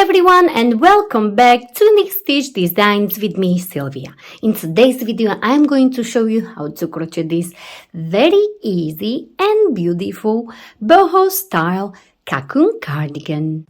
everyone and welcome back to Unique Stitch Designs with me, Sylvia. In today's video, I'm going to show you how to crochet this very easy and beautiful boho style cocoon cardigan.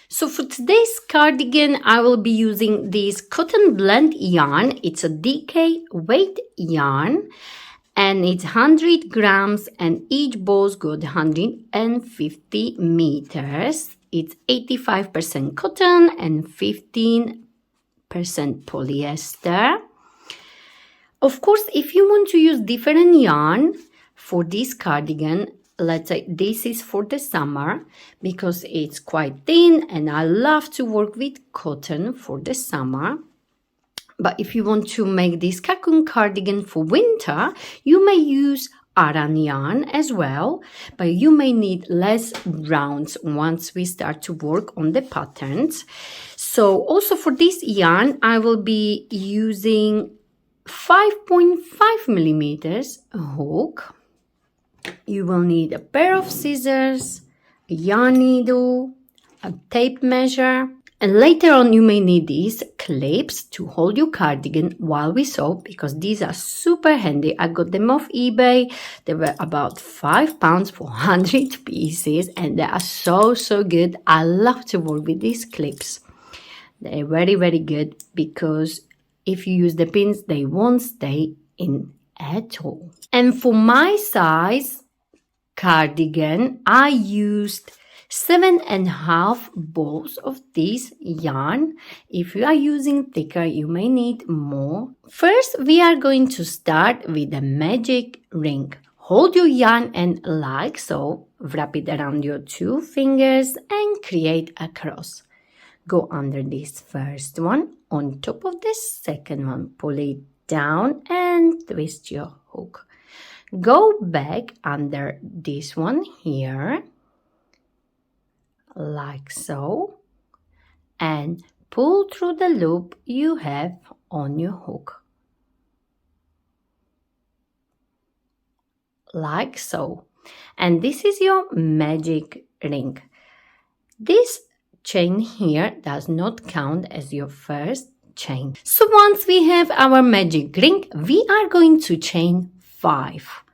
So for today's cardigan, I will be using this cotton blend yarn. It's a DK weight yarn and it's 100 grams and each bow's got 150 meters. It's 85% cotton and 15% polyester. Of course, if you want to use different yarn for this cardigan, let's say this is for the summer because it's quite thin and I love to work with cotton for the summer. But if you want to make this cocoon cardigan for winter, you may use Aran yarn as well, but you may need less rounds once we start to work on the patterns. So also for this yarn, I will be using 5.5 millimeters hook. You will need a pair of scissors, a yarn needle, a tape measure, and later on you may need these clips to hold your cardigan while we sew because these are super handy. I got them off eBay. They were about £5 for 100 pieces and they are so good. I love to work with these clips. They're very good because if you use the pins, they won't stay in at all. And for my size cardigan, I used 7.5 balls of this yarn. If you are using thicker, you may need more. First, we are going to start with a magic ring. Hold your yarn and like so, wrap it around your 2 fingers and create a cross. Go under this first one, on top of the second one, pull it down and twist your hook. Go back under this one here, like so, and pull through the loop you have on your hook, like so. And this is your magic ring. This chain here does not count as your first chain. So once we have our magic ring, we are going to chain 5.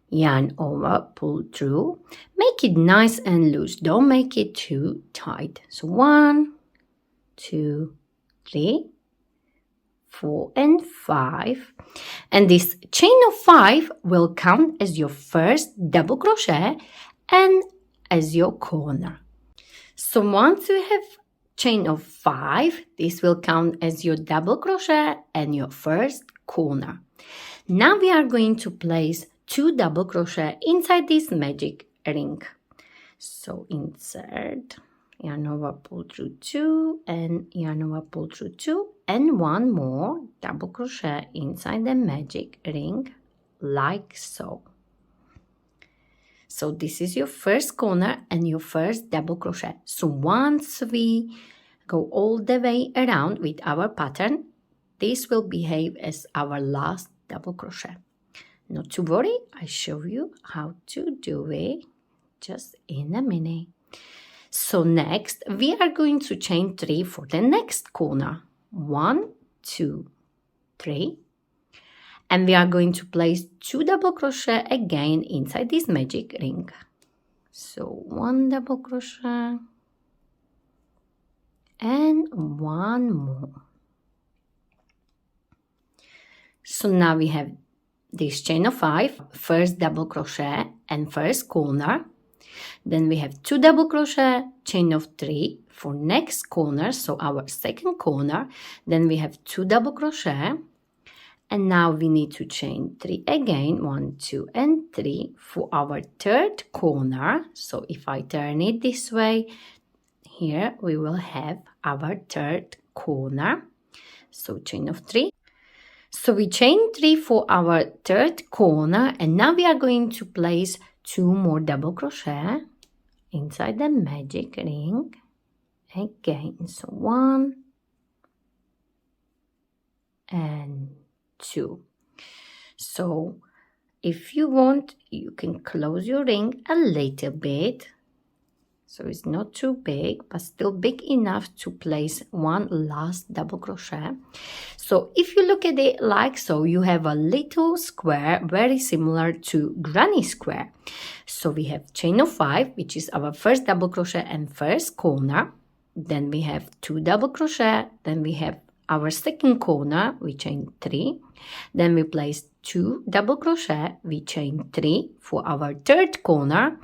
Yarn over, pull through, make it nice and loose, don't make it too tight. So 1, 2, 3, 4 and 5, and this chain of 5 will count as your first double crochet and as your corner. So once you have chain of 5, this will count as your double crochet and your first corner. Now we are going to place 2 double crochet inside this magic ring. So insert, yarn over, pull through 2 and yarn over, pull through 2 and 1 more double crochet inside the magic ring, like so. So this is your first corner and your first double crochet. So once we go all the way around with our pattern, this will behave as our last double crochet. Not to worry, I show you how to do it just in a minute. So next, we are going to chain 3 for the next corner. 1, 2, 3. And we are going to place 2 double crochet again inside this magic ring. So 1 double crochet and 1 more. So now we have this chain of 5, first double crochet and first corner. Then we have 2 double crochet, chain of 3 for next corner, so our second corner. Then we have 2 double crochet. And now we need to chain 3 again, 1, 2 and 3 for our third corner. So if I turn it this way, here we will have our third corner. So chain of 3. So we chain 3 for our third corner and now we are going to place 2 more double crochet inside the magic ring again. So 1 and 2. So if you want, you can close your ring a little bit, so it's not too big but still big enough to place one last double crochet. So if you look at it like so, you have a little square very similar to granny square. So we have chain of 5, which is our first double crochet and first corner, then we have 2 double crochet, then we have our second corner, we chain 3, then we place 2 double crochet, we chain 3 for our third corner,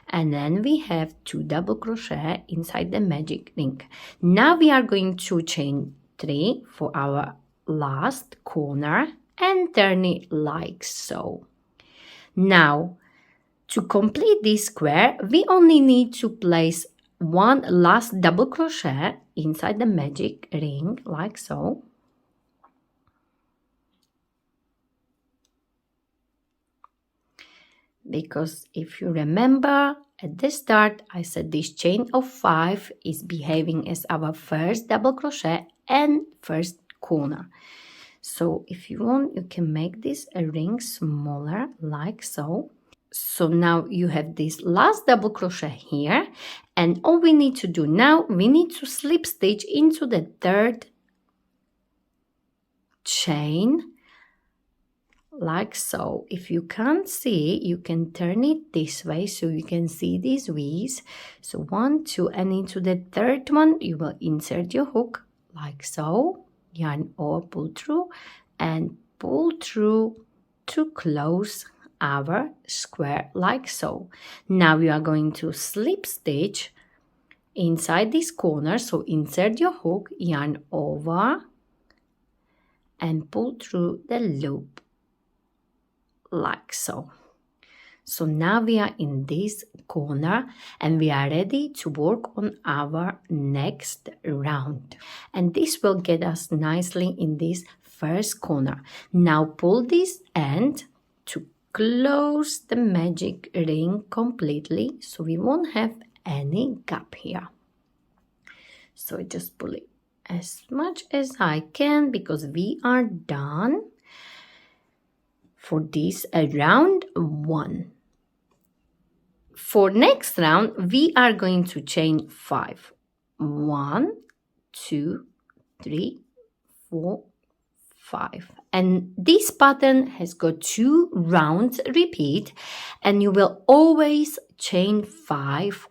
and then we have 2 double crochet inside the magic ring. Now we are going to chain 3 for our last corner and turn it like so. Now to complete this square, we only need to place one last double crochet inside the magic ring like so. Because if you remember at the start, I said this chain of 5 is behaving as our first double crochet and first corner. So if you want, you can make this a ring smaller like so. So now you have this last double crochet here, and all we need to do now, we need to slip stitch into the third chain like so. If you can't see, you can turn it this way so you can see these V's. So 1, 2, and into the third one you will insert your hook like so, yarn over, pull through and pull through to close our square like so. Now you are going to slip stitch inside this corner, so insert your hook, yarn over and pull through the loop like so. So now we are in this corner and we are ready to work on our next round, and this will get us nicely in this first corner. Now pull this end to close the magic ring completely, so we won't have any gap here. So I just pull it as much as I can because we are done for this round 1. For next round, we are going to chain 5. 1, 2, 3, 4, 5. And this pattern has got 2 rounds repeat, and you will always chain 5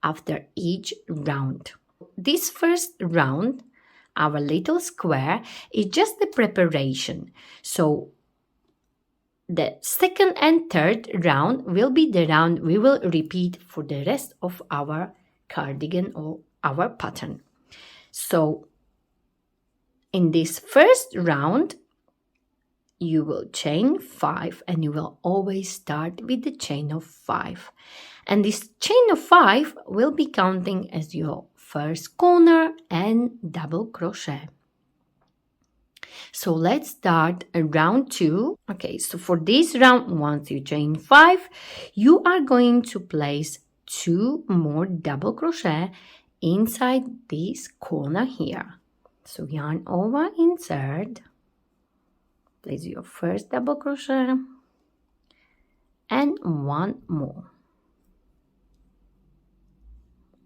after each round. This first round, our little square, is just the preparation. So the second and third round will be the round we will repeat for the rest of our cardigan or our pattern. So in this first round, you will chain 5 and you will always start with the chain of 5. And this chain of 5 will be counting as your first corner and double crochet. So let's start round 2. Okay, so for this round, once you chain 5, you are going to place 2 more double crochet inside this corner here. So yarn over, insert, place your first double crochet and 1 more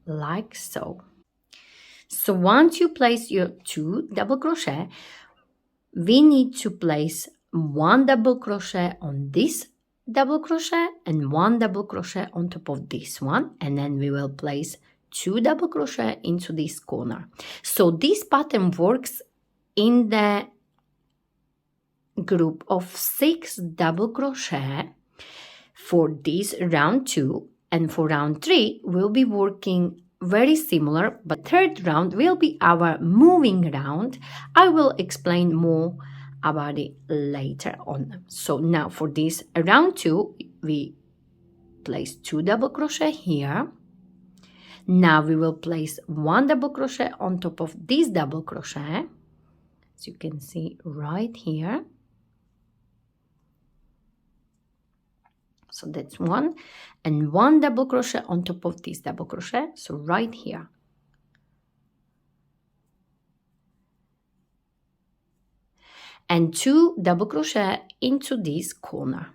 like so. So once you place your 2 double crochet, we need to place 1 double crochet on this double crochet and 1 double crochet on top of this one, and then we will place 2 double crochet into this corner. So this pattern works in the group of 6 double crochet for this round 2, and for round 3 we'll be working very similar, but third round will be our moving round. I will explain more about it later on. So now for this round 2, we place 2 double crochet here. Now we will place 1 double crochet on top of this double crochet, as you can see right here. So that's one, and one double crochet on top of this double crochet, so right here. And 2 double crochet into this corner.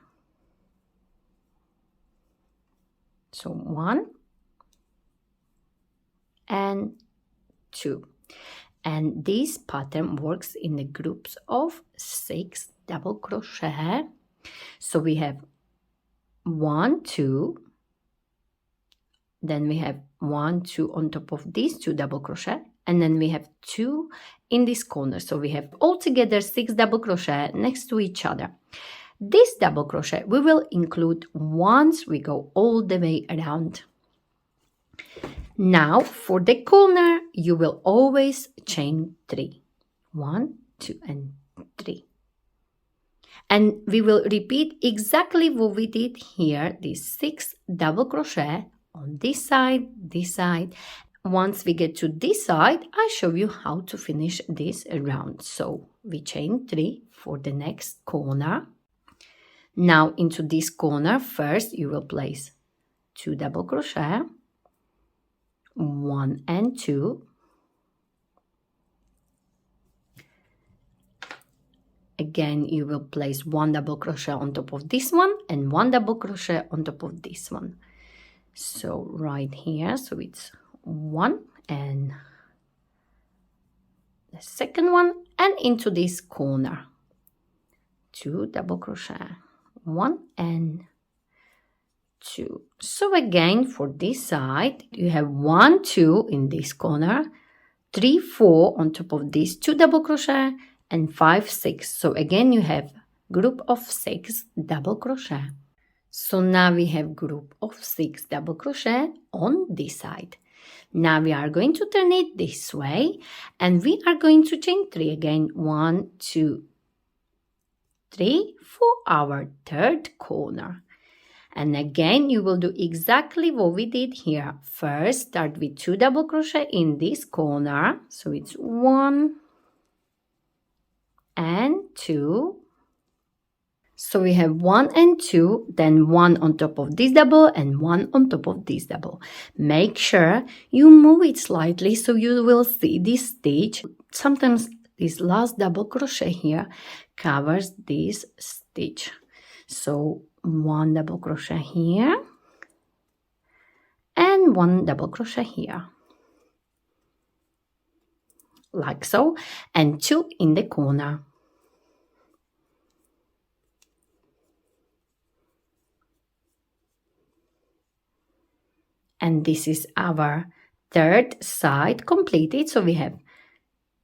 So 1 and 2. And this pattern works in the groups of 6 double crochet. So we have 1, 2, then we have 1, 2 on top of these 2 double crochet, and then we have 2 in this corner. So we have altogether 6 double crochet next to each other. This double crochet we will include once we go all the way around. Now for the corner you will always chain 3. 1, 2 and 3. And we will repeat exactly what we did here, these 6 double crochet on this side. Once we get to this side, I show you how to finish this round. So we chain 3 for the next corner. Now into this corner, first you will place 2 double crochet, 1 and 2. Again, you will place 1 double crochet on top of this one and 1 double crochet on top of this one. So right here, so it's 1 and the second one, and into this corner 2 double crochet, 1 and 2. So again for this side you have 1, 2 in this corner, 3, 4 on top of these 2 double crochet, and 5, 6. So again you have group of 6 double crochet. So now we have group of 6 double crochet on this side. Now we are going to turn it this way, and we are going to chain 3 again. 1, 2, 3 for our third corner. And again you will do exactly what we did here. First start with 2 double crochet in this corner, so it's 1 and 2. So we have 1 and 2, then 1 on top of this double and 1 on top of this double. Make sure you move it slightly so you will see this stitch. Sometimes this last double crochet here covers this stitch. So 1 double crochet here and 1 double crochet here, like so, and 2 in the corner. And this is our third side completed. So we have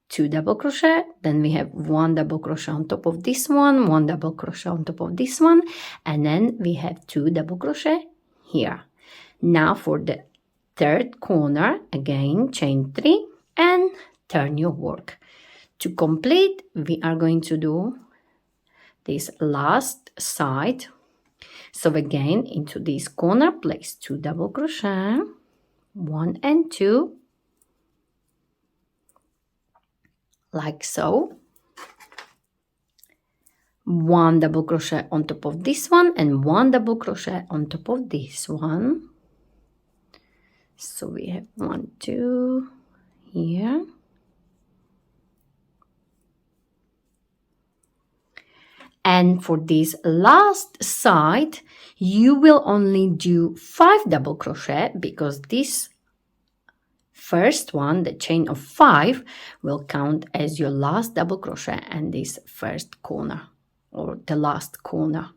2 double crochet, then we have 1 double crochet on top of this one, 1 double crochet on top of this one, and then we have 2 double crochet here. Now for the third corner, again chain 3 and turn your work. To complete, we are going to do this last side. So again, into this corner, place 2 double crochet, 1 and 2, like so. 1 double crochet on top of this one and 1 double crochet on top of this one. So we have 1, 2 here. And for this last side, you will only do 5 double crochet, because this first one, the chain of 5, will count as your last double crochet and this first corner, or the last corner.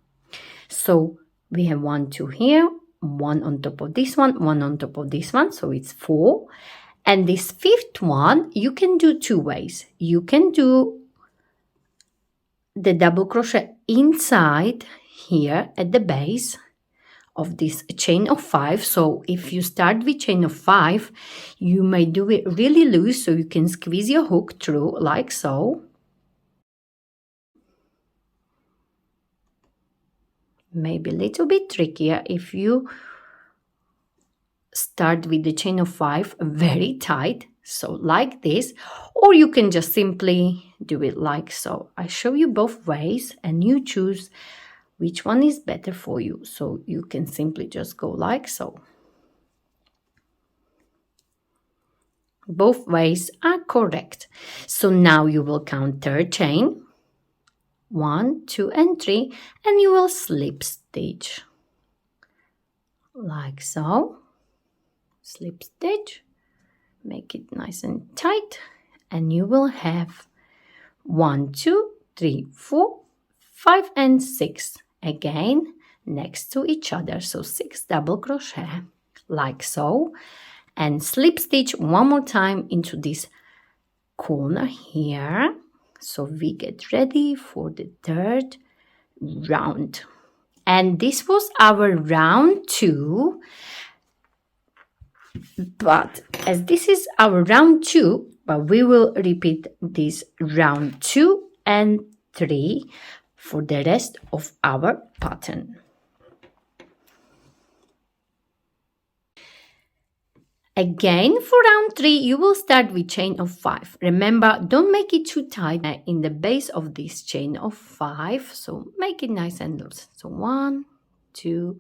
So we have 1, 2 here, 1 on top of this one, 1 on top of this one, so it's 4. And this fifth one, you can do 2 ways. You can do the double crochet inside here at the base of this chain of 5. So if you start with chain of 5, you may do it really loose, so you can squeeze your hook through like so. Maybe a little bit trickier if you start with the chain of 5 very tight, so like this, or you can just simply do it like so. I show you both ways and you choose which one is better for you. So you can simply just go like so. Both ways are correct. So now you will count third chain, 1, 2, and 3, and you will slip stitch like so. Slip stitch, make it nice and tight, and you will have 1, 2, 3, 4, 5, and 6 again next to each other. So 6 double crochet like so, and slip stitch one more time into this corner here. So we get ready for the third round. And this was our round 2. But as this is our round 2, but we will repeat this round 2 and 3 for the rest of our pattern. Again, for round 3, you will start with chain of 5. Remember, don't make it too tight in the base of this chain of 5. So make it nice and loose. So 1, 2,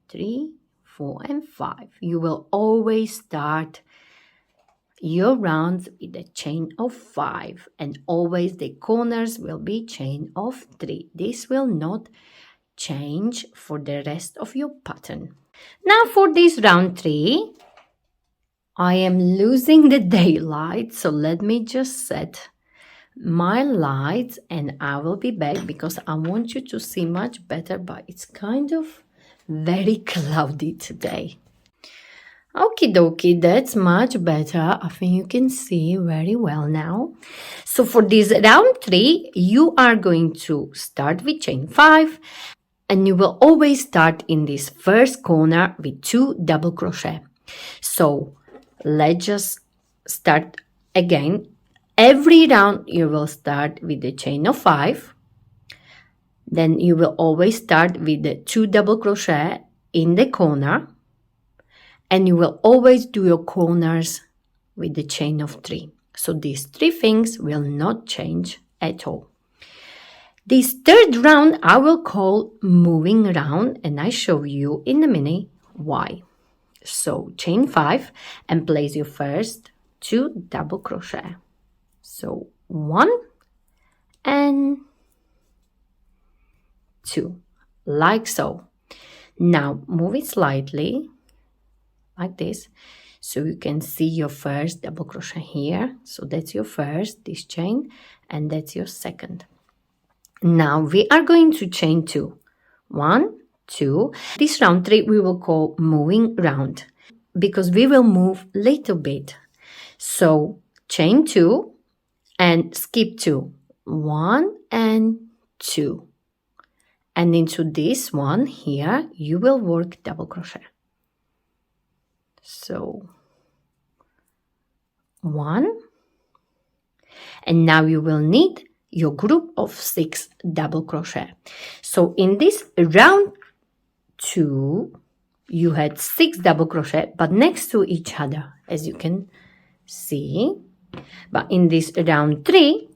3, 4, and 5. You will always start your rounds with a chain of 5, and always the corners will be chain of 3. This will not change for the rest of your pattern. Now for this round 3, I am losing the daylight, so let me just set my lights and I will be back because I want you to see much better, but it's kind of very cloudy today. Okie dokie, that's much better. I think you can see very well now. So for this round 3, you are going to start with chain 5, and you will always start in this first corner with 2 double crochet. So let's just start again. Every round you will start with the chain of 5. Then you will always start with the 2 double crochet in the corner. And you will always do your corners with the chain of 3. So these 3 things will not change at all. This third round I will call moving round, and I show you in a minute why. So chain 5 and place your first 2 double crochet. So 1 and 2 like so. Now move it slightly like this, so you can see your first double crochet here. So that's your first, this chain, and that's your second. Now we are going to chain 2. 1, 2. This round 3 we will call moving round because we will move a little bit. So chain 2 and skip 2. 1 and 2. And into this one here you will work double crochet. So 1, and now you will need your group of 6 double crochet. So in this round 2 you had 6 double crochet but next to each other, as you can see. But in this round 3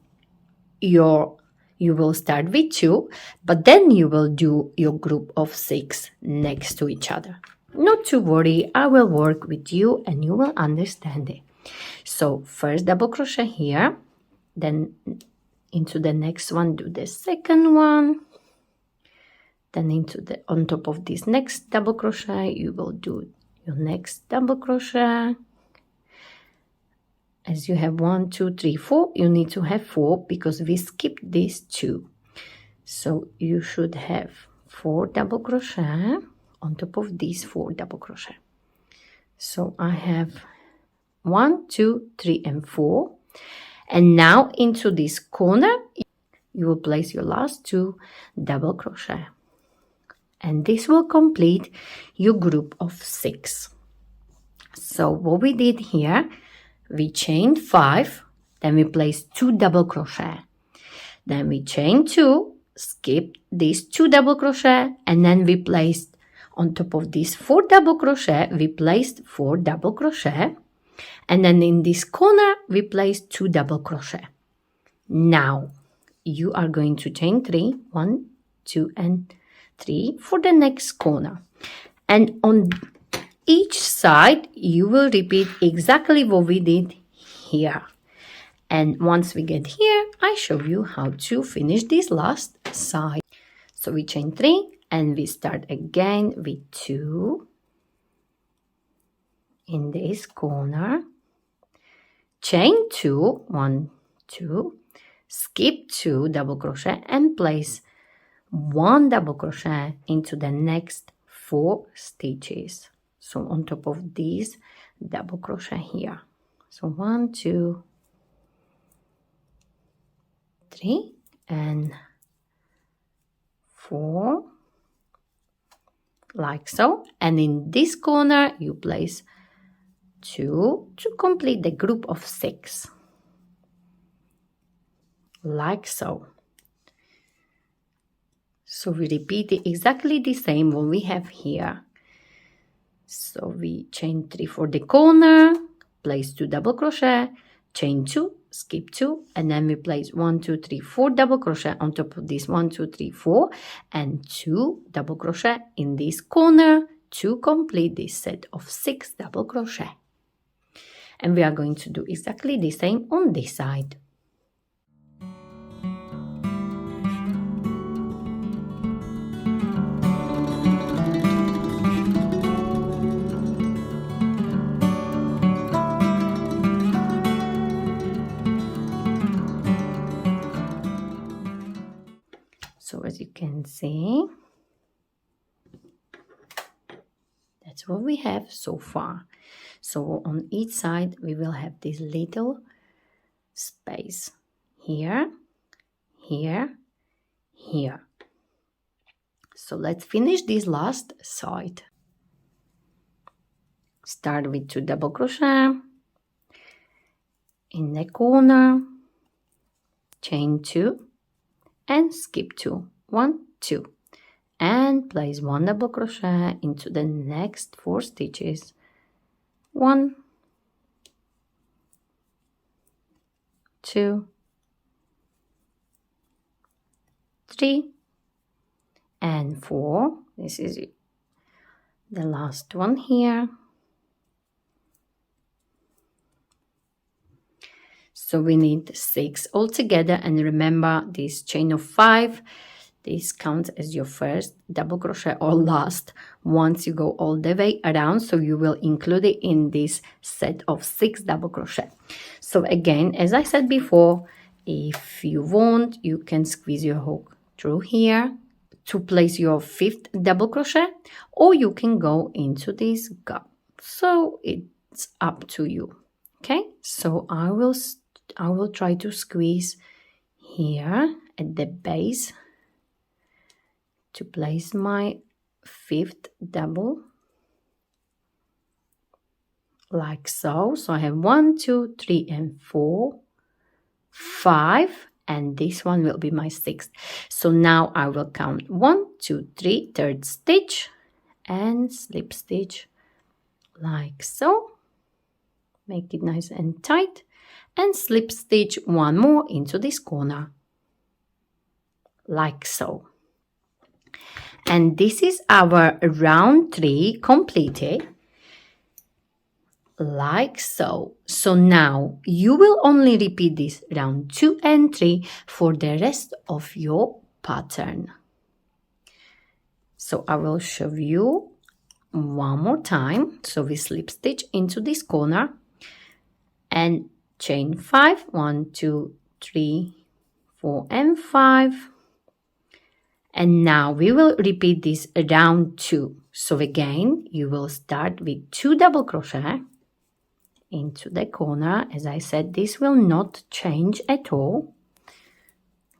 you will start with 2, but then you will do your group of 6 next to each other. Not to worry, I will work with you and you will understand it. So first double crochet here, then into the next one do the second one, then into the on top of this next double crochet you will do your next double crochet. As you have 1, 2, 3, 4, you need to have 4 because we skipped these 2. So you should have 4 double crochet on top of these 4 double crochet. So I have 1, 2, 3, and 4. And now into this corner, you will place your last 2 double crochet. And this will complete your group of 6. So what we did here, we chained 5, then we placed 2 double crochet. Then we chained 2, skipped these 2 double crochet, and then we placed on top of these 4 double crochet, we placed 4 double crochet. And then in this corner, we placed 2 double crochet. Now, you are going to chain 3, 1, 2, and 3 for the next corner. And on each side, you will repeat exactly what we did here. And once we get here, I show you how to finish this last side. So we chain 3 and we start again with 2 in this corner. Chain 2, 1, 2, skip 2 double crochet and place 1 double crochet into the next 4 stitches. So on top of these double crochet here. So 1, 2, 3 and 4, like so. And in this corner you place 2 to complete the group of 6, like so. So we repeat exactly the same what we have here. So we chain 3 for the corner, place 2 double crochet, chain 2, skip 2, and then we place 1, 2, 3, 4 double crochet on top of this 1, 2, 3, 4, and 2 double crochet in this corner to complete this set of 6 double crochet. And we are going to do exactly the same on this side. So as you can see, that's what we have so far. So on each side we will have this little space here, here, here. So let's finish this last side. Start with 2 double crochet in the corner, chain 2 and skip 2, 1, 2, and place 1 double crochet into the next 4 stitches, 1, 2, 3 and 4. This is the last one here. So we need 6 altogether, and remember this chain of 5, this counts as your first double crochet or last once you go all the way around, so you will include it in this set of 6 double crochet. So again, as I said before, if you want, you can squeeze your hook through here to place your 5th double crochet, or you can go into this gap. So it's up to you. Okay, so I will try to squeeze here at the base to place my 5th double, like so. So I have 1, 2, 3 and 4, 5, and this one will be my 6th. So now I will count 1, 2, 3, 3rd stitch and slip stitch like so. Make it nice and tight, and slip stitch 1 more into this corner, like so. And this is our round 3 completed, like so. So now you will only repeat this round 2 and 3 for the rest of your pattern. So I will show you one more time. So we slip stitch into this corner and chain 5, 1, 2, 3, 4 and 5. And now we will repeat this round 2. So again, you will start with 2 double crochet into the corner. As I said, this will not change at all.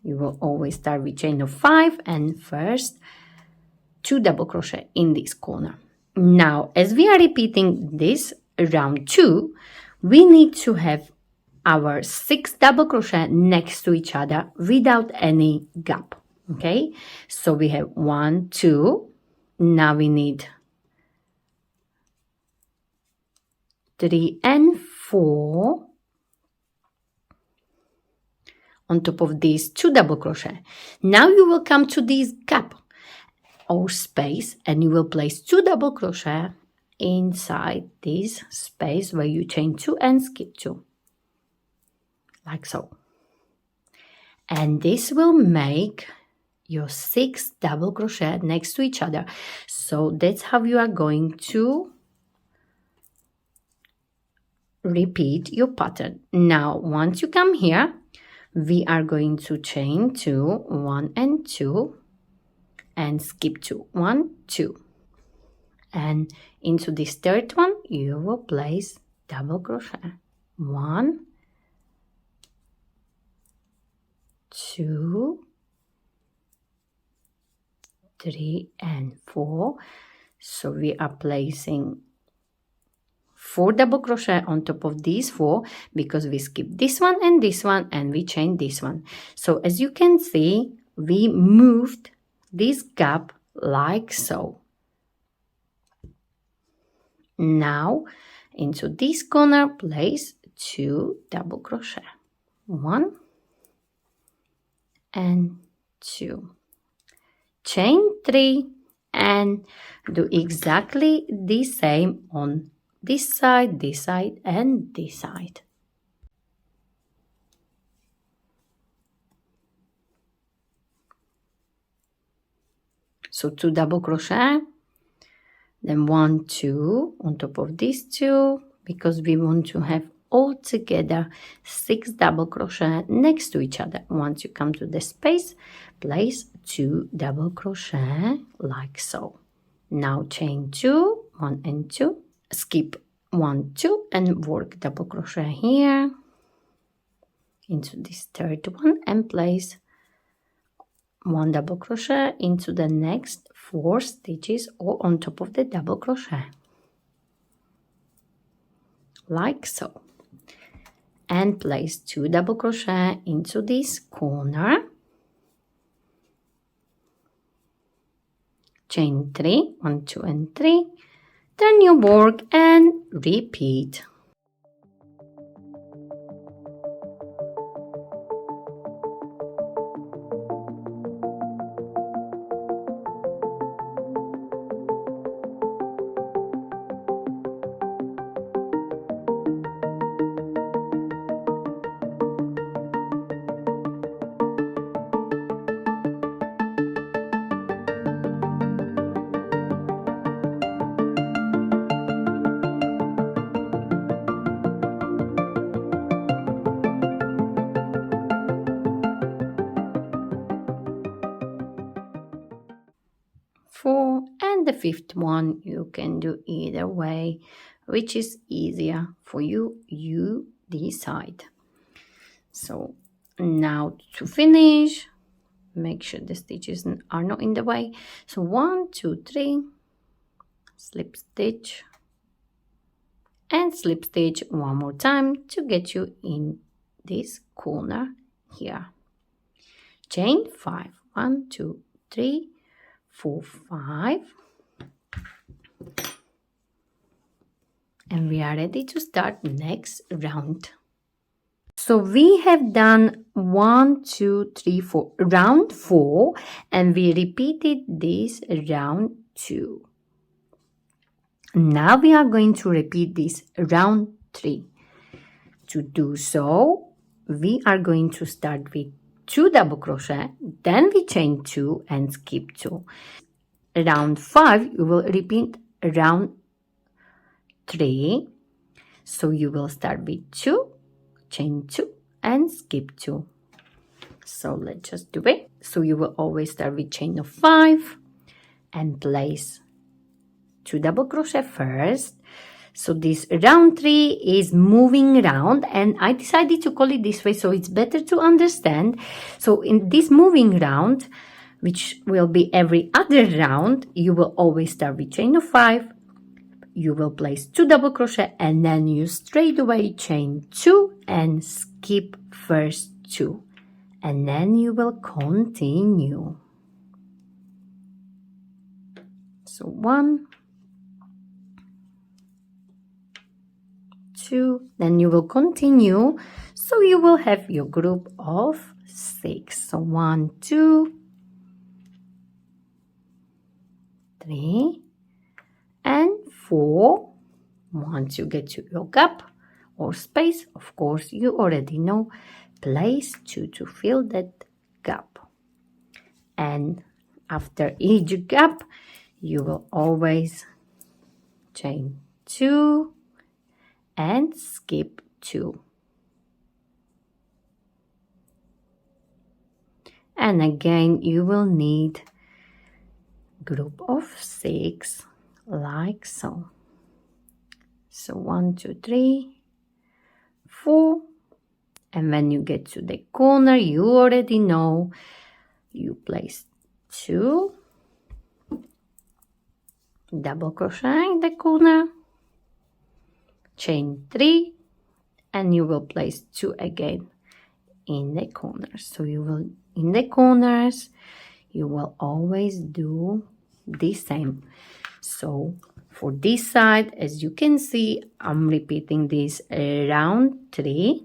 You will always start with chain of 5 and first 2 double crochet in this corner. Now, as we are repeating this round 2, we need to have our 6 double crochet next to each other without any gap. Okay, so we have 1, 2. Now we need 3 and 4 on top of these 2 double crochet. Now you will come to this gap, or space, and you will place 2 double crochet inside this space where you chain 2 and skip 2, like so. And this will make your 6 double crochet next to each other. So that's how you are going to repeat your pattern. Now once you come here, we are going to chain 2, 1 and 2, and skip 2, 1, 2, and into this third one you will place double crochet, 1, 2, 3 and 4. So we are placing 4 double crochet on top of these 4 because we skipped this one and we chained this one. So as you can see, we moved this gap like so. Now into this corner place 2 double crochet, 1 and 2, chain 3, and do exactly the same on this side, and this side. So 2 double crochet, then 1, 2 on top of these 2, because we want to have all together 6 double crochet next to each other. Once you come to the space, place 2 double crochet like so. Now chain 2, 1 and 2, skip 1, 2, and work double crochet here into this third one and place 1 double crochet into the next 4 stitches or on top of the double crochet, like so, and place 2 double crochet into this corner, chain 3, 1, 2 and 3, turn your work and repeat. And the 5th one you can do either way, which is easier for you, you decide. So now to finish, make sure the stitches are not in the way. So 1, 2, 3, slip stitch and slip stitch one more time to get you in this corner here. Chain 5, 1, 2, 3, 4, 5, and we are ready to start next round. So we have done 1, 2, 3, 4, round 4, and we repeated this round 2. Now we are going to repeat this round 3. To do so, we are going to start with 2 double crochet, then we chain 2 and skip 2. Round 5 you will repeat round 3, so you will start with 2, chain 2 and skip 2. So let's just do it. So you will always start with chain of 5 and place 2 double crochet first. So this round 3 is moving around, and I decided to call it this way so it's better to understand. So in this moving round, which will be every other round, you will always start with chain of 5, you will place 2 double crochet, and then you straight away chain 2 and skip first 2, and then you will continue. So 1, 2, then you will continue, so you will have your group of 6. So 1, 2, 3 and 4. Once you get to your gap or space, of course you already know, place 2 to fill that gap. And after each gap you will always chain 2 and skip 2. And again you will need group of 6 like so. So 1, 2, 3, 4, and when you get to the corner, you already know, you place 2 double crochet in the corner, chain 3, and you will place 2 again in the corners. So you will, in the corners, you will always do the same. So for this side, as you can see, I'm repeating this round 3.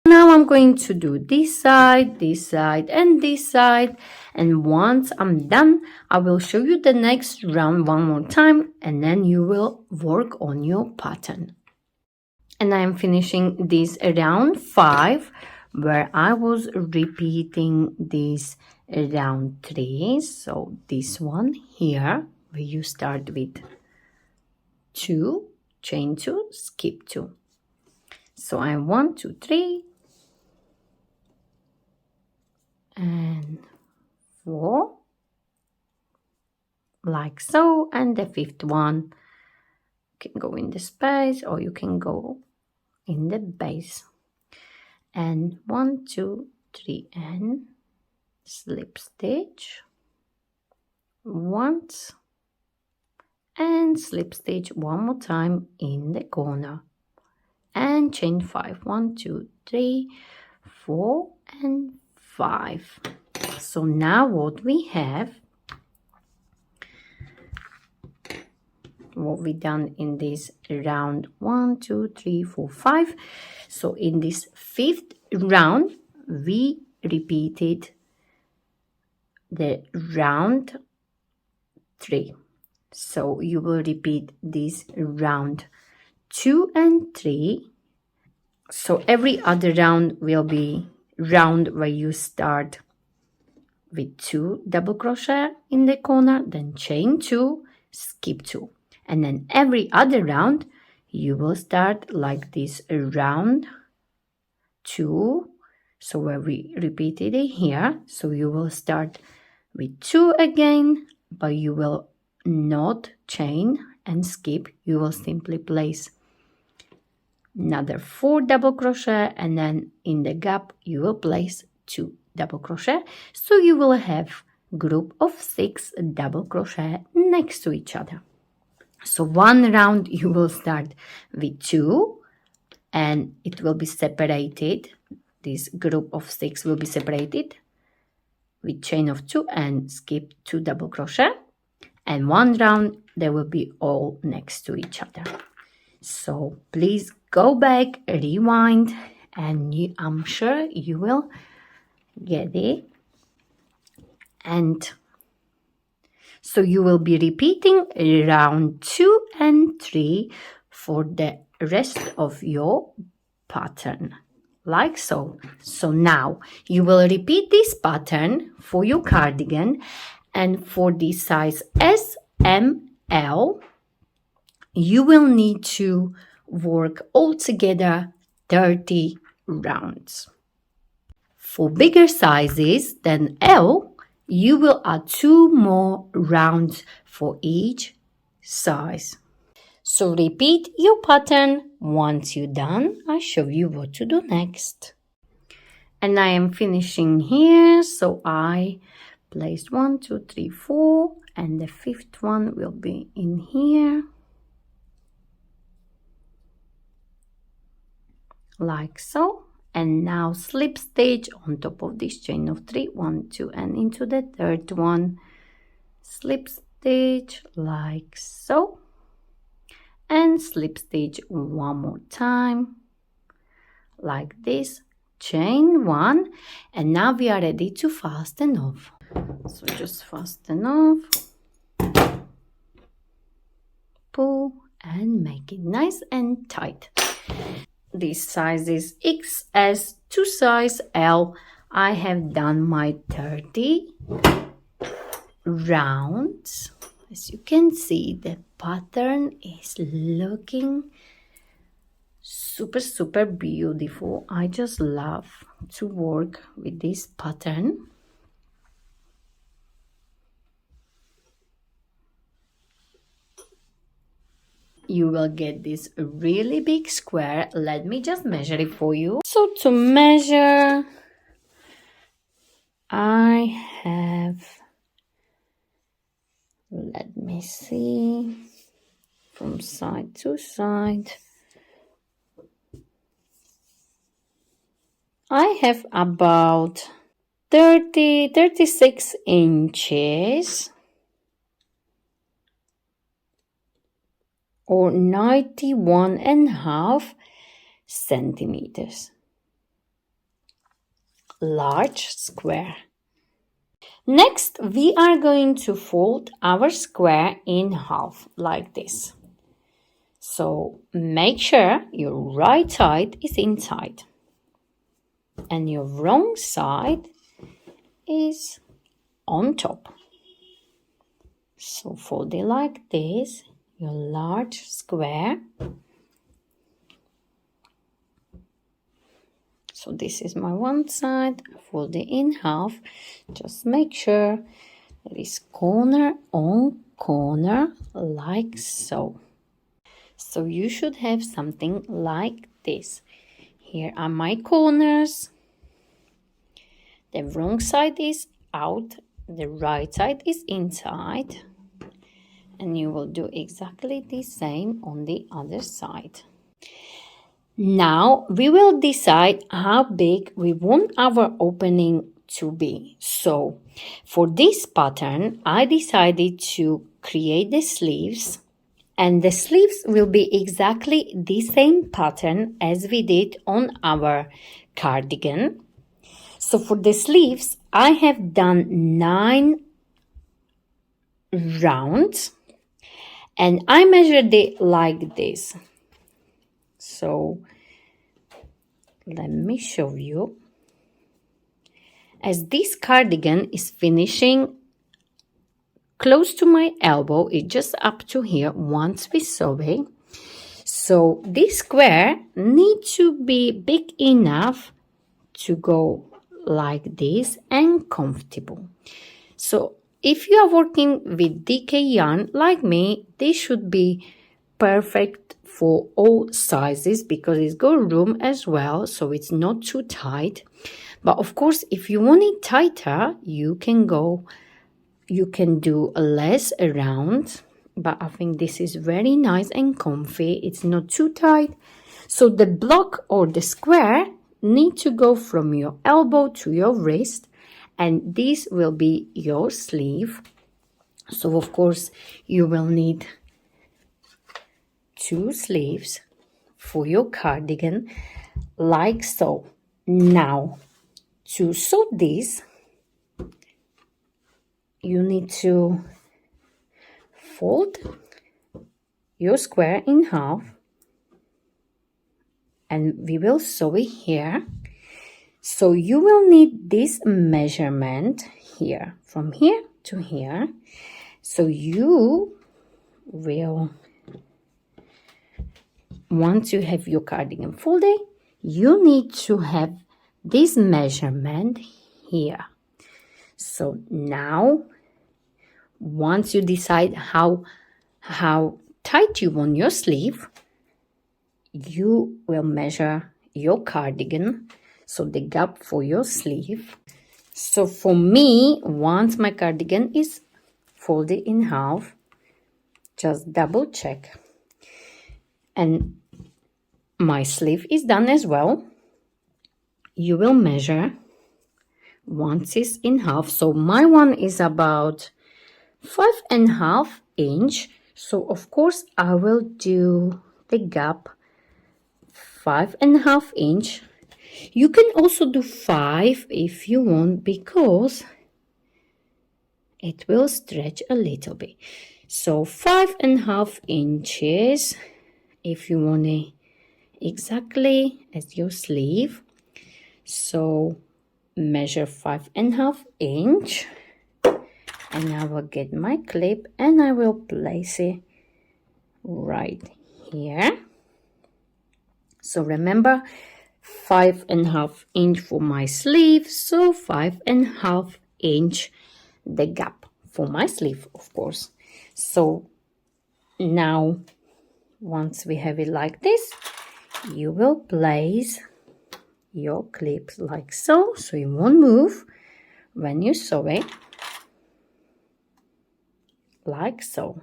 Now I'm going to do this side, and this side, and once I'm done, I will show you the next round one more time, and then you will work on your pattern. And I am finishing this round 5, where I was repeating this round 3. So this one here, where you start with 2, chain 2, skip 2. So I 1, 2, 3. And 4 like so, and the 5th one can go in the space or you can go in the base, and 1, 2, 3 and slip stitch once and slip stitch one more time in the corner and chain 5, 1, 2, 3, 4 and 5. So now what we have, what we done in this round 1, 2, 3, 4, 5. So in this 5th round we repeated the round 3. So you will repeat this round 2 and 3. So every other round will be round where you start with 2 double crochet in the corner, then chain 2, skip 2, and then every other round you will start like this round 2. So where we repeated it here, so you will start with 2 again, but you will not chain and skip. You will simply place another 4 double crochet, and then in the gap you will place 2 double crochet, so you will have group of 6 double crochet next to each other. So one round you will start with 2 and it will be separated, this group of 6 will be separated with chain of 2 and skip 2 double crochet, and one round they will be all next to each other. So please go back, rewind, and I'm sure you will get it. And so you will be repeating round 2 and 3 for the rest of your pattern, like so. So now you will repeat this pattern for your cardigan, and for the size S, M, L, you will need to work altogether 30 rounds. For bigger sizes than L, you will add 2 more rounds for each size. So repeat your pattern. Once you're done, I show you what to do next. And I am finishing here, so I placed 1, 2, 3, 4, and the 5th one will be in here, like so. And now slip stitch on top of this chain of 3, 1, 2, and into the third one. Slip stitch like so, and slip stitch one more time like this, chain 1, and now we are ready to fasten off. So just fasten off, pull, and make it nice and tight. This size is XS to size L. I have done my 30 rounds. As you can see, the pattern is looking super beautiful. I just love to work with this pattern. You will get this really big square. Let me just measure it for you. So to measure, I have, let me see, from side to side, I have about 36 inches or 91.5 centimeters. Large square. Next, we are going to fold our square in half like this. So make sure your right side is inside and your wrong side is on top. So fold it like this, your large square. So this is my one side, fold it in half. Just make sure it is corner on corner like so. So you should have something like this. Here are my corners. The wrong side is out, the right side is inside. And you will do exactly the same on the other side. Now we will decide how big we want our opening to be. So for this pattern, I decided to create the sleeves, and the sleeves will be exactly the same pattern as we did on our cardigan. So for the sleeves, I have done 9 rounds and I measured it like this. So let me show you. As this cardigan is finishing close to my elbow, it's just up to here once we sew it. So this square needs to be big enough to go like this and comfortable. So if you are working with DK yarn like me, this should be perfect for all sizes because it's got room as well, so it's not too tight. But of course, if you want it tighter, you can do less around. But I think this is very nice and comfy. It's not too tight. So the block or the square need to go from your elbow to your wrist, and this will be your sleeve. So of course you will need 2 sleeves for your cardigan like so. Now to sew this, you need to fold your square in half and we will sew it here. So you will need this measurement here, from here to here. So you will, once you have your cardigan folded, you need to have this measurement here. So now, once you decide how tight you want your sleeve, you will measure your cardigan, so the gap for your sleeve. So for me, once my cardigan is folded in half, just double check. And my sleeve is done as well. you will measure 1/6 in half. So my one is about 5.5 inch. So of course I will do the gap 5.5 inch. You can also do 5 if you want, because it will stretch a little bit. So 5.5 inches if you want it exactly as your sleeve. So measure 5.5 inch, and I will get my clip and I will place it right here. So remember, 5.5 inch for my sleeve, so 5.5 inch the gap for my sleeve, of course. So now once we have it like this, you will place your clips like so, so it won't move when you sew it, like so.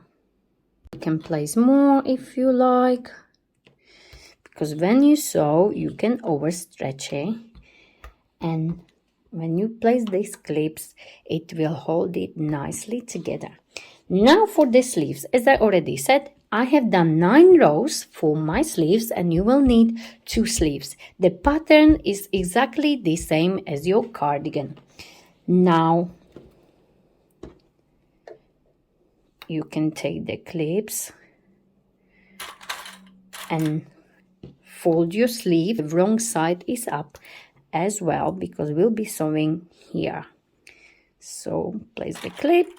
You can place more if you like, because when you sew you can overstretch it, and when you place these clips it will hold it nicely together. Now for the sleeves, as I already said, I have done 9 rows for my sleeves, and you will need 2 sleeves. The pattern is exactly the same as your cardigan. Now you can take the clips and fold your sleeve. The wrong side is up as well, because we'll be sewing here. So place the clip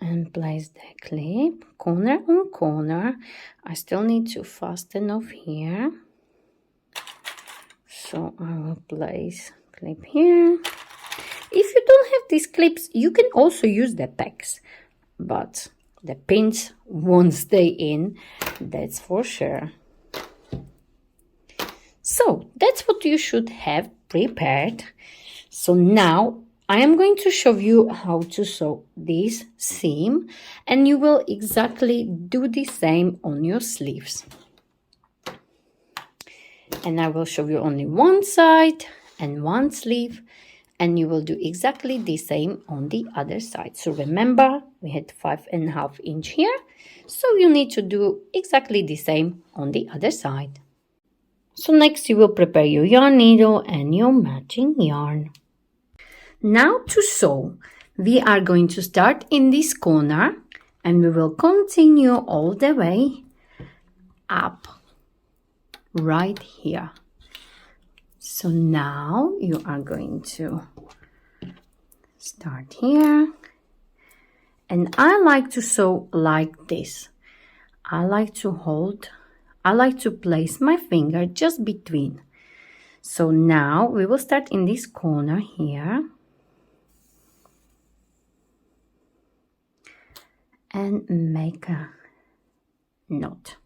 and place the clip corner on corner. I still need to fasten off here, so I will place clip here. If you don't have these clips, you can also use the pegs, but the pins won't stay in, that's for sure. So that's what you should have prepared. So now I am going to show you how to sew this seam, and you will exactly do the same on your sleeves. And I will show you only one side and one sleeve, and you will do exactly the same on the other side. So remember, we had 5.5 inch here, so you need to do exactly the same on the other side. So next you will prepare your yarn needle and your matching yarn. Now to sew, we are going to start in this corner and we will continue all the way up right here. So now you are going to start here, and I like to sew like this. I like to place my finger just between. So now we will start in this corner here and make a knot.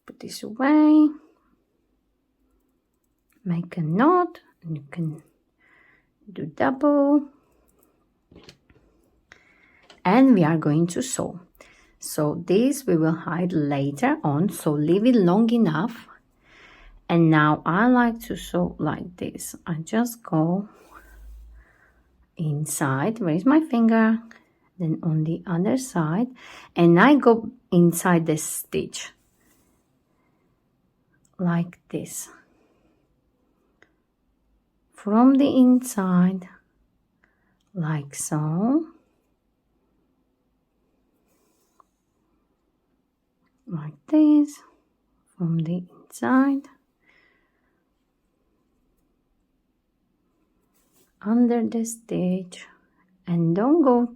Put this away, make a knot, and you can do double, and we are going to sew. So this we will hide later on, so leave it long enough. And now I like to sew like this. I just go inside, where is my finger, then on the other side, and I go inside the stitch like this, from the inside, like so, like this, from the inside, under the stitch, and don't go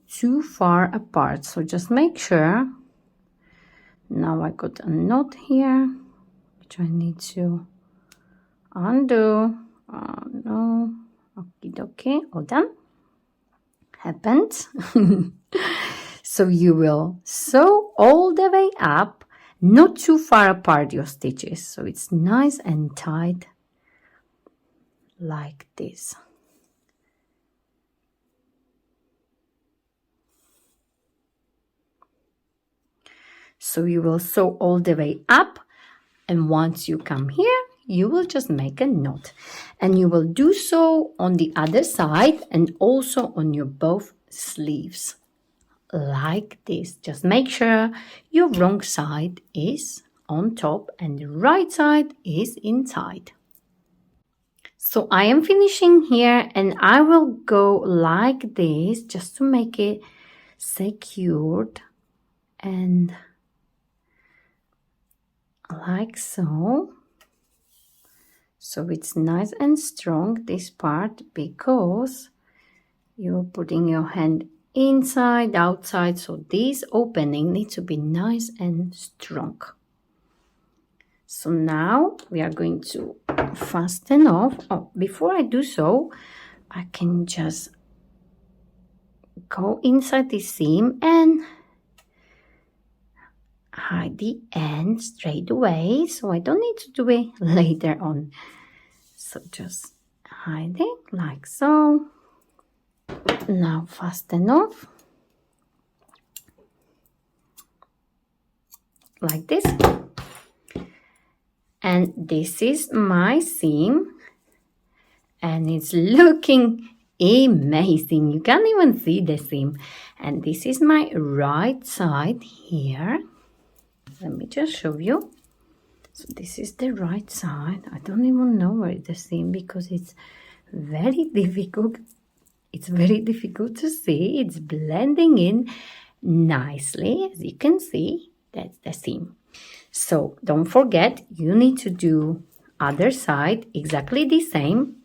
too far apart, so just make sure. Now I got a knot here which I need to undo. No, okay, hold on, happened. So you will sew all the way up, not too far apart your stitches, so it's nice and tight like this. So you will sew all the way up, and once you come here, you will just make a knot, and you will do so on the other side and also on your both sleeves like this. Just make sure your wrong side is on top and the right side is inside. So I am finishing here, and I will go like this just to make it secured, and like so. So it's nice and strong, this part, because you're putting your hand inside, outside. So this opening needs to be nice and strong. So now we are going to fasten off. Oh, before I do so, I can just go inside the seam and hide the end straight away, so I don't need to do it later on. So just hide it like so. Now fasten off like this, and this is my seam, and it's looking amazing. You can't even see the seam. And this is my right side here. Let me just show you. So this is the right side. I don't even know where the seam, because it's very difficult. It's very difficult to see. It's blending in nicely. As you can see, that's the seam. So don't forget, you need to do other side exactly the same.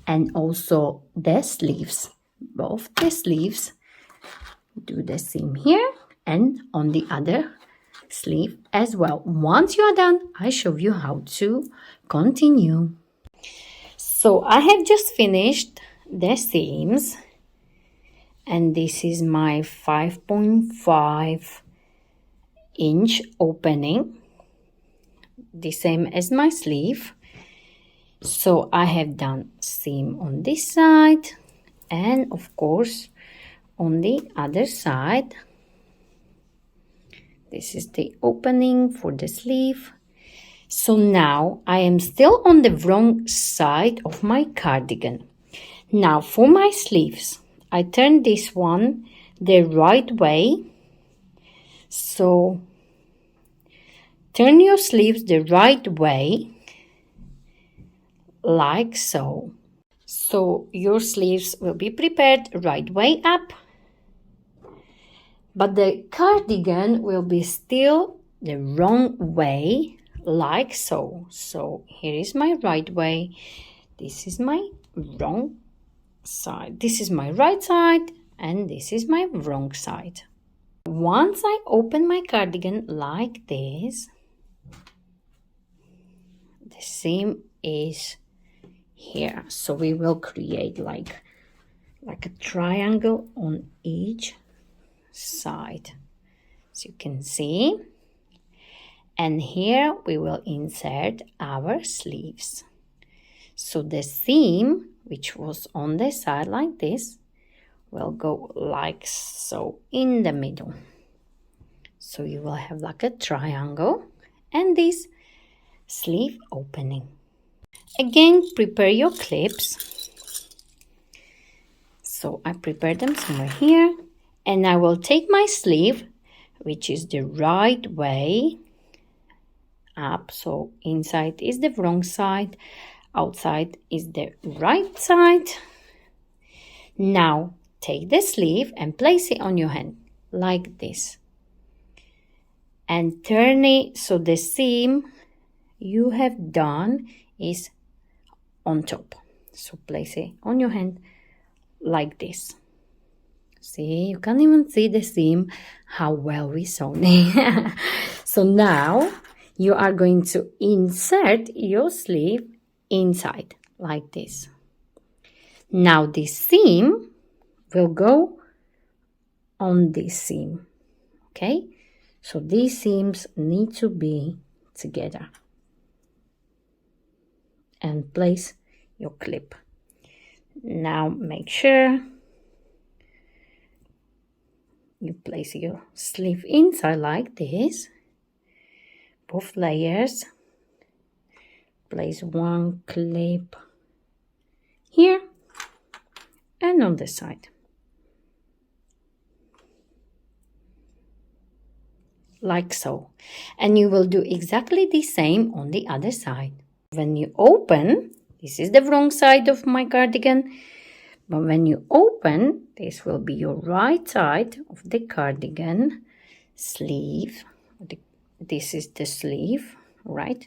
And also the sleeves, both the sleeves, do the seam here and on the other sleeve as well. Once you are done, I show you how to continue. So I have just finished the seams, and this is my 5.5 inch opening, the same as my sleeve. So I have done seam on this side and of course on the other side. This is the opening for the sleeve. So now I am still on the wrong side of my cardigan. Now for my sleeves, I turn this one the right way. So turn your sleeves the right way, like so. So your sleeves will be prepared right way up, but the cardigan will be still the wrong way, like so. So here is my right way, this is my wrong side, this is my right side, and this is my wrong side. Once I open my cardigan like this, the seam is here. So we will create like a triangle on each side, as you can see. And here we will insert our sleeves. So the seam, which was on the side like this, will go like so in the middle. So you will have like a triangle and this sleeve opening. Again, prepare your clips. So I prepare them somewhere here, and I will take my sleeve, which is the right way up. So inside is the wrong side, outside is the right side. Now take the sleeve and place it on your hand like this, and turn it so the seam you have done is on top. So place it on your hand like this. See, you can't even see the seam, how well we sewn it. So now you are going to insert your sleeve inside like this. Now this seam will go on this seam. Okay, so these seams need to be together. And place your clip. Now make sure you place your sleeve inside like this, both layers. Place one clip here and on the side, like so. And you will do exactly the same on the other side. When you open, this is the wrong side of my cardigan, but when you open, this will be your right side of the cardigan sleeve. This is the sleeve, right?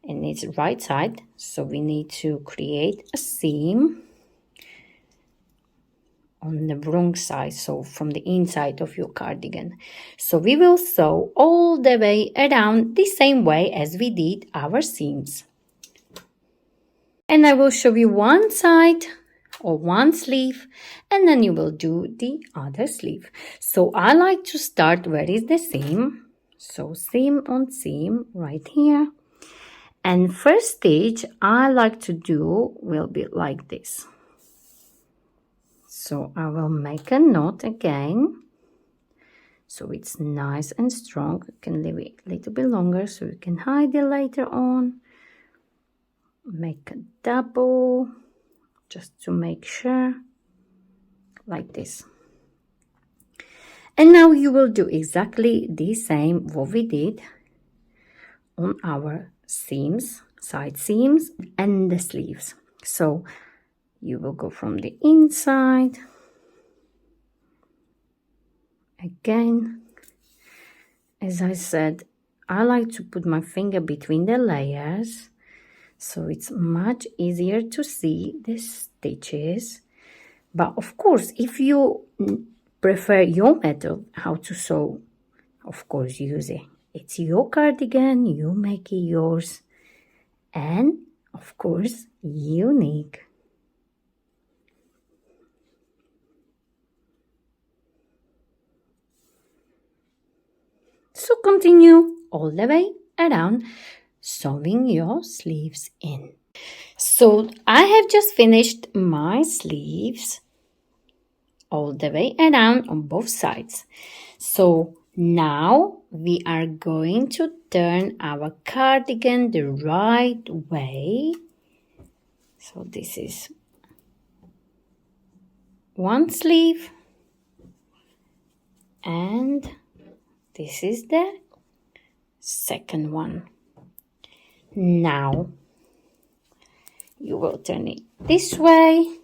And it's right side, so we need to create a seam on the wrong side, so from the inside of your cardigan. So we will sew all the way around the same way as we did our seams. And I will show you one side or one sleeve, and then you will do the other sleeve. So I like to start where is the seam, so seam on seam right here. And first stitch I like to do will be like this. So I will make a knot again, so it's nice and strong. You can leave it a little bit longer so you can hide it later on. Make a double, just to make sure, like this. And now you will do exactly the same what we did on our seams, side seams and the sleeves. So you will go from the inside again. As I said, I like to put my finger between the layers, so it's much easier to see the stitches. But of course, if you prefer your method how to sew, of course use it. It's your cardigan, you make it yours, and of course unique. So continue all the way around sewing your sleeves in. So I have just finished my sleeves all the way around on both sides. So now we are going to turn our cardigan the right way. So this is one sleeve and this is the second one. Now you will turn it this way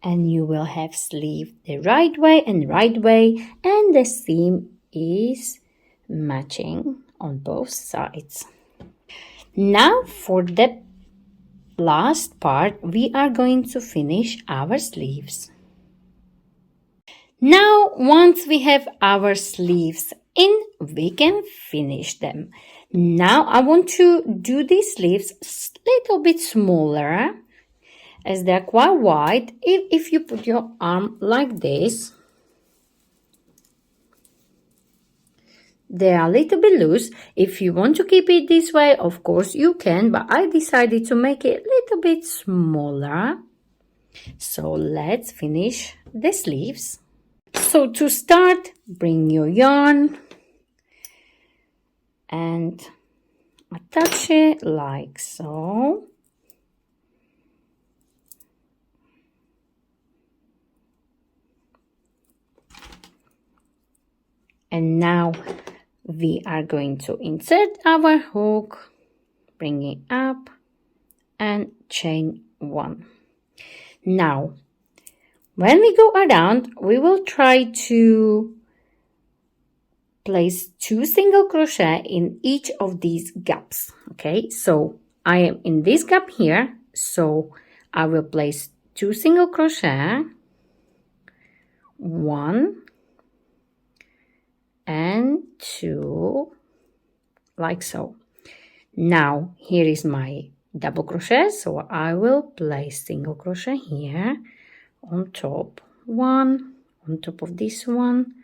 and you will have sleeve the right way, and the seam is matching on both sides. Now for the last part, we are going to finish our sleeves. Now, once we have our sleeves in, we can finish them. Now, I want to do these sleeves a little bit smaller, as they're quite wide. If you put your arm like this, they are a little bit loose. If you want to keep it this way, of course you can, but I decided to make it a little bit smaller. So let's finish the sleeves. So to start, bring your yarn and attach it like so. And now we are going to insert our hook, bring it up and chain one. Now, when we go around, we will try to place 2 single crochet in each of these gaps. Okay, so I am in this gap here, so I will place 2 single crochet, 1 and 2, like so. Now here is my double crochet, so I will place single crochet here on top, 1 on top of this one.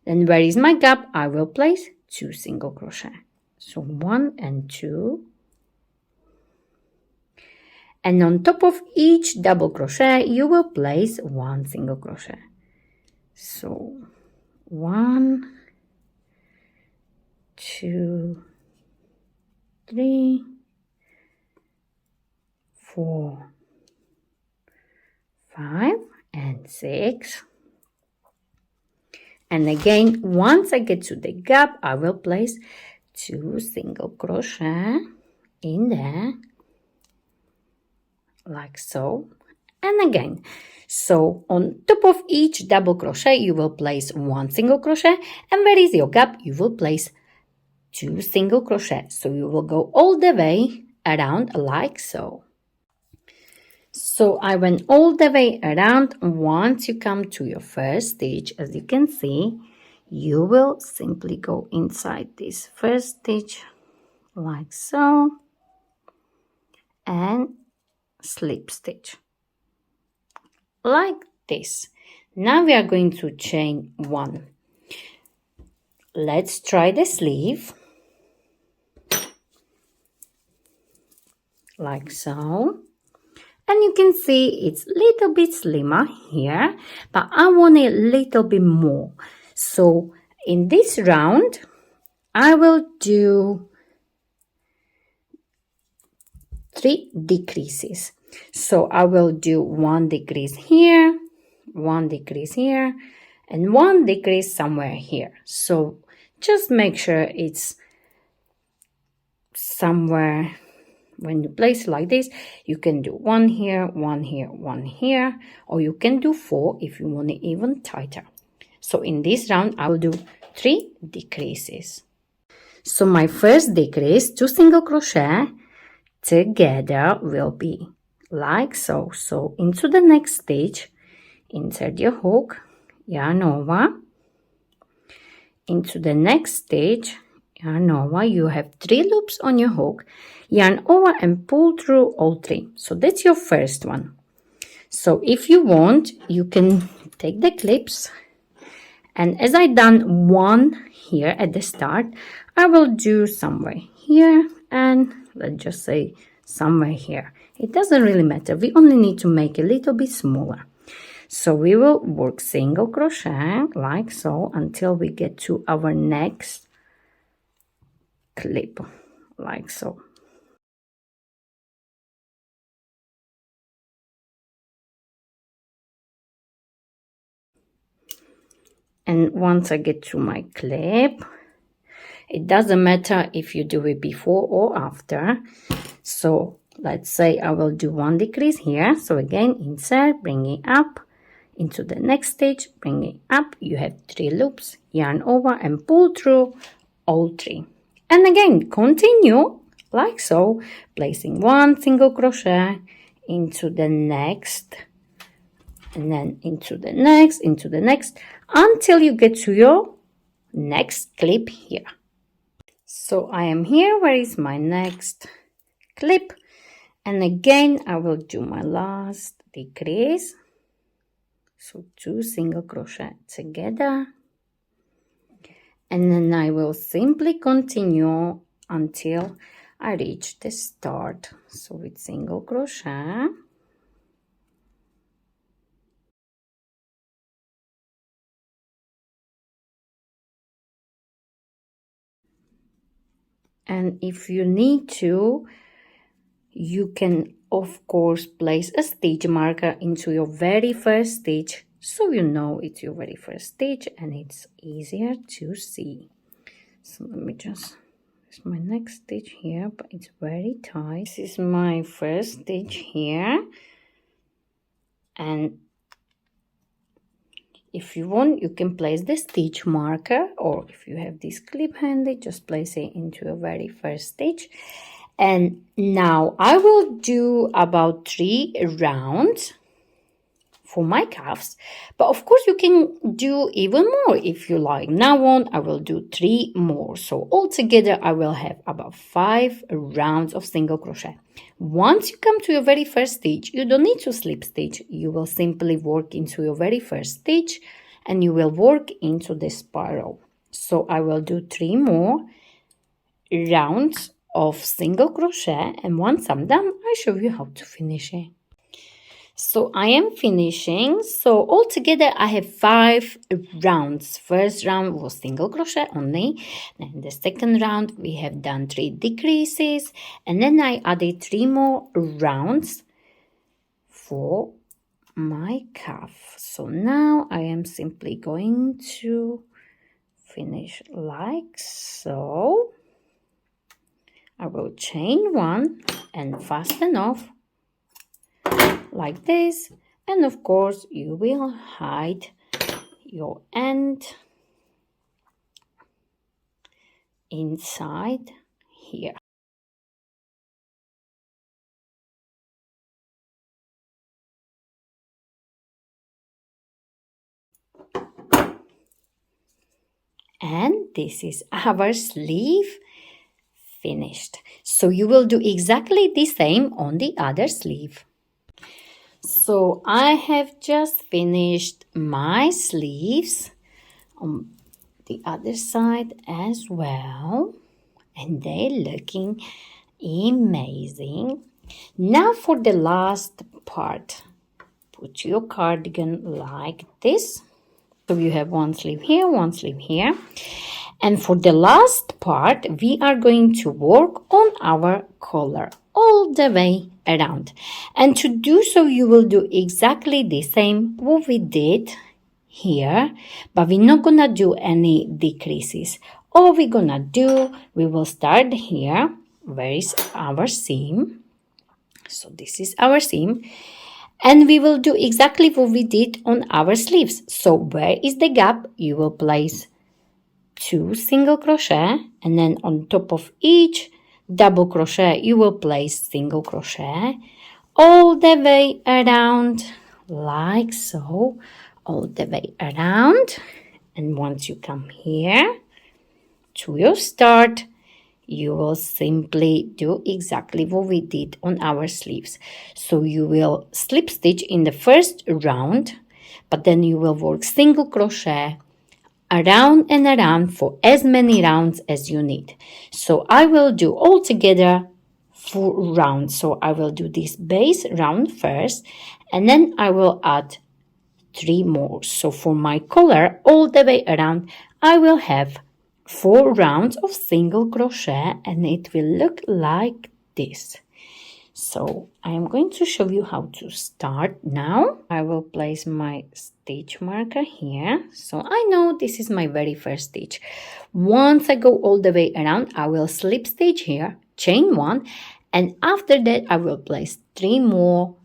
Then where is my gap, I will place 2 single crochet, so 1 and 2. And on top of each double crochet, you will place 1 single crochet. So 1, 2, 3, 4, 5, and 6. And again, once I get to the gap, I will place 2 single crochet in there, like so. And again, so on top of each double crochet, you will place 1 single crochet, and where is your gap, you will place 2 single crochet. So you will go all the way around like so. So I went all the way around. Once you come to your first stitch, as you can see, you will simply go inside this first stitch like so and slip stitch like this. Now we are going to chain 1. Let's try the sleeve like so. And you can see it's a little bit slimmer here, but I want a little bit more. So in this round, I will do 3 decreases. So I will do 1 decrease here, 1 decrease here, and 1 decrease somewhere here. So just make sure it's somewhere. When you place it like this, you can do 1 here, 1 here, 1 here, or you can do 4 if you want it even tighter. So in this round, I will do 3 decreases. So my first decrease, 2 single crochet together will be like so. So into the next stitch, insert your hook, yarn over. Into the next stitch, yarn over. You have 3 loops on your hook, yarn over and pull through all 3. So that's your first one. So if you want, you can take the clips, and as I done 1 here at the start, I will do somewhere here, and let's just say somewhere here. It doesn't really matter. We only need to make a little bit smaller. So we will work single crochet like so until we get to our next clip, like so. And once I get to my clip, it doesn't matter if you do it before or after. So let's say I will do 1 decrease here. So again, insert, bring it up into the next stitch, bring it up. You have 3 loops, yarn over and pull through all 3. And again, continue like so, placing 1 single crochet into the next, and then into the next, until you get to your next clip here. So I am here. Where is my next clip? And again, I will do my last decrease. So 2 single crochet together. And then I will simply continue until I reach the start. So with single crochet. And if you need to, you can of course place a stitch marker into your very first stitch, so you know it's your very first stitch and it's easier to see. So let me just, this is my next stitch here, but it's very tight. This is my first stitch here, and if you want, you can place the stitch marker, or if you have this clip handy, just place it into your very first stitch. And now I will do about 3 rounds for my cuffs, but of course you can do even more if you like. Now on, I will do 3 more. So altogether, I will have about 5 rounds of single crochet. Once you come to your very first stitch, you don't need to slip stitch. You will simply work into your very first stitch and you will work into the spiral. So I will do 3 more rounds of single crochet, and once I'm done, I I show you how to finish it. So I am finishing. So altogether I have 5 rounds. First round was single crochet only. Then the second round we have done 3 decreases, and then I added 3 more rounds for my cuff. So now I am simply going to finish like so. I will chain 1 and fasten off like this, and of course you will hide your end inside here. And this is our sleeve finished. So you will do exactly the same on the other sleeve. So I have just finished my sleeves on the other side as well, and they're looking amazing. Now for the last part, put your cardigan like this. So you have one sleeve here, one sleeve here. And for the last part, we are going to work on our collar all the way around. And to do so, you will do exactly the same what we did here, but we're not gonna do any decreases. All we're gonna do, we will start here. Where is our seam? So this is our seam. And we will do exactly what we did on our sleeves. So where is the gap? You will place 2 single crochet, and then on top of each double crochet you will place single crochet all the way around like so, all the way around. And once you come here to your start, you will simply do exactly what we did on our sleeves. So you will slip stitch in the first round, but then you will work single crochet around and around for as many rounds as you need. So I will do all together 4 rounds. So I will do this base round first, and then I will add 3 more. So for my collar all the way around, I will have 4 rounds of single crochet, and it will look like this. So I am going to show you how to start now. I will place my stitch marker here. So I know this is my very first stitch. Once I go all the way around, I will slip stitch here, chain 1, and after that I will place 3 more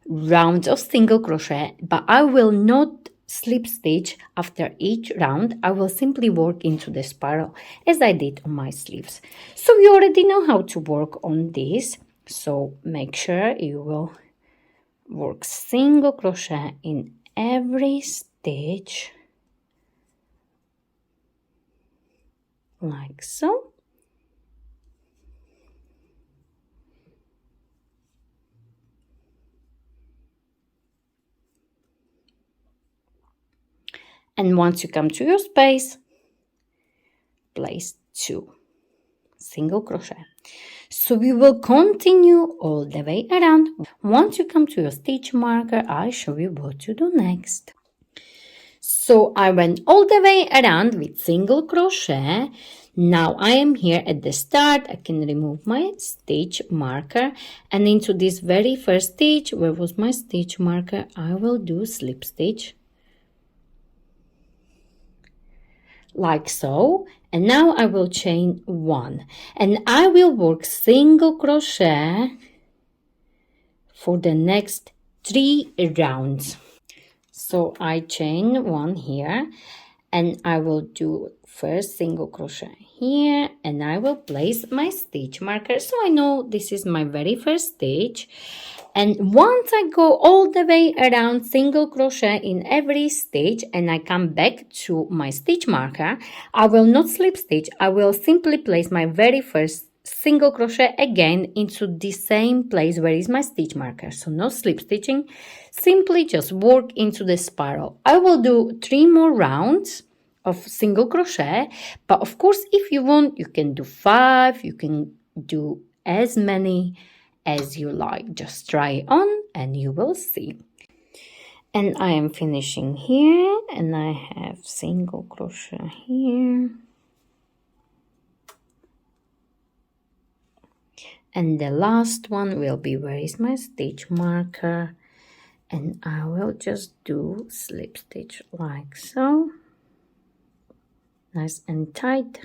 rounds of single crochet, but I will not slip stitch after each round. I will simply work into the spiral as I did on my sleeves. So you already know how to work on this. So make sure you will work single crochet in every stitch like so. And once you come to your space, place 2 single crochet. So we will continue all the way around. Once you come to your stitch marker, I'll show you what to do next. So I went all the way around with single crochet. Now I am here at the start. I can remove my stitch marker, and into this very first stitch, where was my stitch marker, I will do slip stitch like so. And now I will chain 1, and I will work single crochet for the next 3 rounds. So I chain 1 here, and I will do first single crochet here, and I will place my stitch marker so I know this is my very first stitch. And once I go all the way around single crochet in every stitch and I come back to my stitch marker, I will not slip stitch. I will simply place my very first single crochet again into the same place where is my stitch marker. So no slip stitching, simply just work into the spiral. I will do 3 more rounds of single crochet, but of course if you want, you can do 5, you can do as many as you like. Just try on and you will see. And I am finishing here, and I have single crochet here. And the last one will be, where is my stitch marker? And I will just do slip stitch like so. Nice and tight.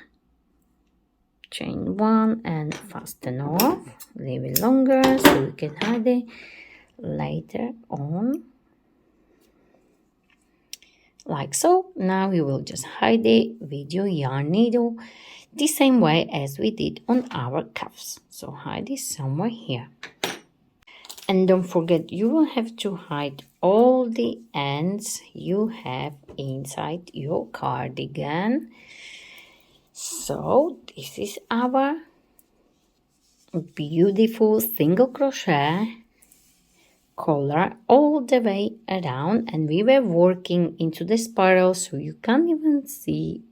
Chain one and fasten off. Leave it longer so you can hide it later on. Like so. Now you will just hide it with your yarn needle the same way as we did on our cuffs. So hide it somewhere here. And don't forget, you will have to hide all the ends you have inside your cardigan. So this is our beautiful single crochet collar all the way around, and we were working into the spiral so you can't even see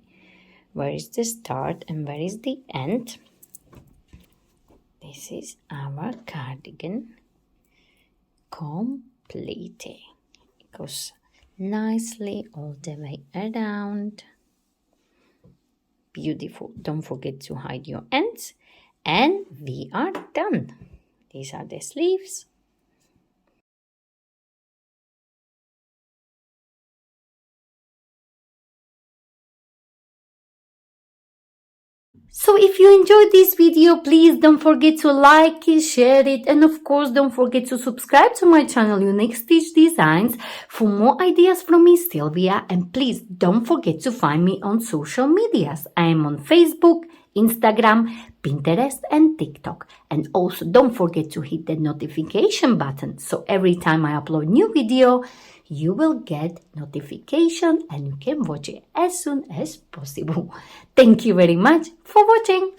where is the start and where is the end. This is our cardigan completed. It goes nicely all the way around. Beautiful. Don't forget to hide your ends, and we are done. These are the sleeves. So if you enjoyed this video, please don't forget to like it, share it, and of course don't forget to subscribe to my channel Unique Stitch Designs for more ideas from me, Sylvia, and please don't forget to find me on social medias. I am on Facebook, Instagram, Pinterest, and TikTok. And also don't forget to hit the notification button so every time I upload new video, you will get notification and you can watch it as soon as possible. Thank you very much for watching.